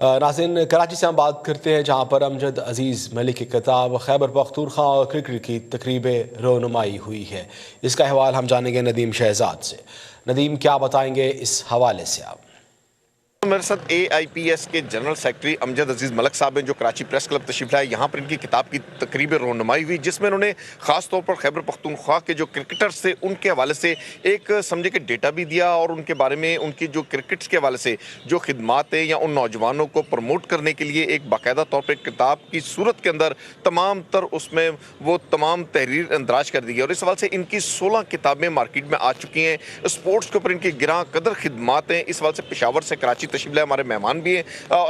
ناظرین، کراچی سے ہم بات کرتے ہیں جہاں پر امجد عزیز ملک کی کتاب خیبر پختونخوا اور کرکٹ کی تقریب رونمائی ہوئی ہے۔ اس کا حوالہ ہم جانیں گے ندیم شہزاد سے۔ ندیم، کیا بتائیں گے اس حوالے سے آپ؟ میرے ساتھ AIPS کے جنرل سیکرٹری امجد عزیز ملک صاحب ہیں جو کراچی پریس کلب تشریف لائے۔ یہاں پر ان کی کتاب کی تقریب رونمائی ہوئی جس میں انہوں نے خاص طور پر خیبر پختونخوا کے جو کرکٹرز تھے ان کے حوالے سے ایک سمجھے کہ ڈیٹا بھی دیا اور ان کے بارے میں ان کی جو کرکٹس کے حوالے سے جو خدمات ہیں یا ان نوجوانوں کو پروموٹ کرنے کے لیے ایک باقاعدہ طور پر کتاب کی صورت کے اندر تمام تر اس میں وہ تمام تحریر اندراج کر دی گئی، اور اس حوالے سے ان کی 16 کتابیں مارکیٹ میں آ چکی ہیں۔ اسپورٹس کے اوپر ان کی گراں قدر خدمات ہیں۔ اس حوالے سے پشاور سے کراچی تشریف لائے ہمارے مہمان بھی ہیں۔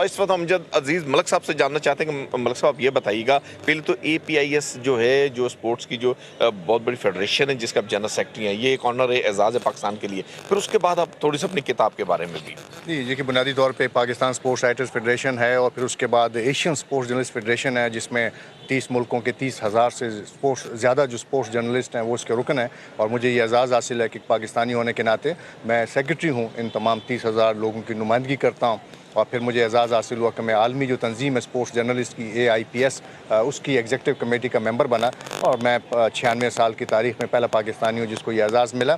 اس وقت امجد عزیز ملک صاحب سے جاننا چاہتے ہیں کہ ملک صاحب یہ بتائیے گا، پہلے تو APIS جو ہے جو اسپورٹس کی جو بہت بڑی فیڈریشن ہے جس کا آپ جنرل سیکرٹری ہیں، یہ ایک آنر ہے، اعزاز ہے پاکستان کے لیے، پھر اس کے بعد آپ تھوڑی سی اپنی کتاب کے بارے میں بھی۔ جی، یہ کہ بنیادی طور پہ پاکستان اسپورٹس رائٹرز فیڈریشن ہے اور پھر اس کے بعد ایشین اسپورٹس جرنلسٹ فیڈریشن ہے جس میں 30 ملکوں کے 30,000 سے زیادہ جو اسپورٹس جرنلسٹ ہیں وہ اس کے رکن ہیں، اور مجھے یہ اعزاز حاصل ہے کہ پاکستانی ہونے کے ناطے میں سیکرٹری ہوں، ان تمام 30,000 لوگوں کی نمائندگی کرتا ہوں، اور پھر مجھے اعزاز حاصل ہوا کہ میں عالمی جو تنظیم ہے اسپورٹس جرنلسٹ کی AIPS اس کی ایگزیکٹو کمیٹی کا ممبر بنا، اور میں 96 سال کی تاریخ میں پہلا پاکستانی ہوں جس کو یہ اعزاز ملا۔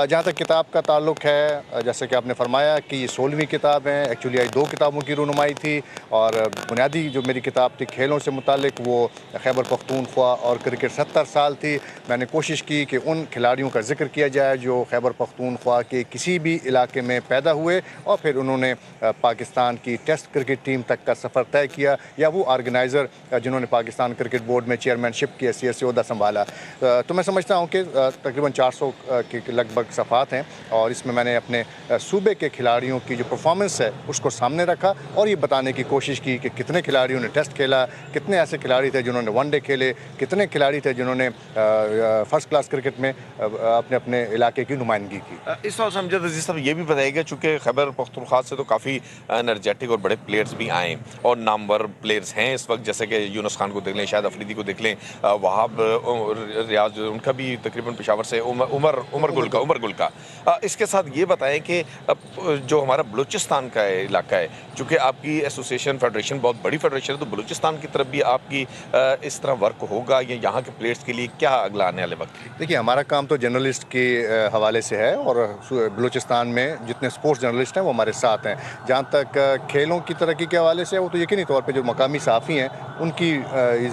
جہاں تک کتاب کا تعلق ہے، جیسے کہ آپ نے فرمایا کہ یہ 16ویں کتاب ہے، ایکچولی 2 کتابوں کی رونمائی تھی، اور بنیادی جو میری کتاب تھی کھیلوں سے متعلق وہ خیبر پختونخوا اور کرکٹ 70 سال تھی۔ میں نے کوشش کی کہ ان کھلاڑیوں کا ذکر کیا جائے جو خیبر پختونخوا کے کسی بھی علاقے میں پیدا ہوئے اور پھر انہوں نے پاکستان کی ٹیسٹ کرکٹ ٹیم تک کا سفر طے کیا، یا وہ آرگنائزر جنہوں نے پاکستان کرکٹ بورڈ میں چیئرمین شپ کی حیثیت سے عہدہ سنبھالا۔ تو میں سمجھتا ہوں کہ تقریباً 400 کے لگ بھگ صفحات ہیں، اور اس میں میں نے اپنے صوبے کے کھلاڑیوں کی جو پرفارمنس ہے اس کو سامنے رکھا، اور یہ بتانے کی کوشش کی کہ کتنے کھلاڑیوں نے ٹیسٹ کھیلا، کتنے ایسے کھلاڑی تھے جنہوں نے ون ڈے کھیلے، کتنے کھلاڑی تھے جنہوں نے فرسٹ کلاس کرکٹ میں اپنے اپنے علاقے کی نمائندگی کی۔ اس وقت امجد عزیز صاحب یہ بھی بتائیے گا، چونکہ خیبر پختونخوا سے تو کافی انرجیٹک اور بڑے پلیئرز بھی آئے اور نامور پلیئرز ہیں اس وقت، جیسے کہ یونس خان کو دیکھ لیں، شاہد افریدی کو دیکھ لیں، وہاب ریاض ان کا بھی تقریباً پشاور سے، عمر گل کا۔ اس کے ساتھ یہ بتائیں کہ جو ہمارا بلوچستان کا علاقہ ہے، چونکہ آپ کی ایسوسیشن فیڈریشن بہت بڑی فیڈریشن ہے، تو بلوچستان کی طرف بھی آپ کی اس طرح ورک ہوگا یا یہاں کے پلیئرز کے لیے کیا اگلا آنے والے وقت؟ دیکھیے، ہمارا کام تو جرنلسٹ کے حوالے سے ہے، اور بلوچستان میں جتنے اسپورٹس جرنلسٹ ہیں وہ ہمارے ساتھ ہیں۔ جہاں تک کھیلوں کی ترقی کے حوالے سے ہے، وہ تو یقینی طور پہ جو مقامی صحافی ہیں ان کی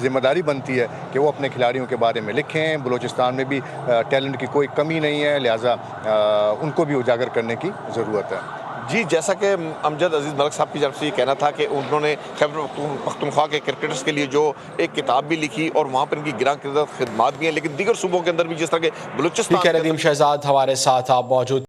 ذمہ داری بنتی ہے کہ وہ اپنے کھلاڑیوں کے بارے میں لکھیں۔ بلوچستان میں بھی ٹیلنٹ کی کوئی کمی نہیں ہے، لہٰذا ان کو بھی اجاگر کرنے کی ضرورت ہے۔ جی، جیسا کہ امجد عزیز ملک صاحب کی جانب سے یہ کہنا تھا کہ انہوں نے خیبر پختونخوا کے کرکٹرز کے لیے جو ایک کتاب بھی لکھی اور وہاں پر ان کی گراں قدر خدمات بھی ہیں، لیکن دیگر صوبوں کے اندر بھی جس طرح کہ بلوچستان ندیم شہزاد ہمارے ساتھ آپ موجود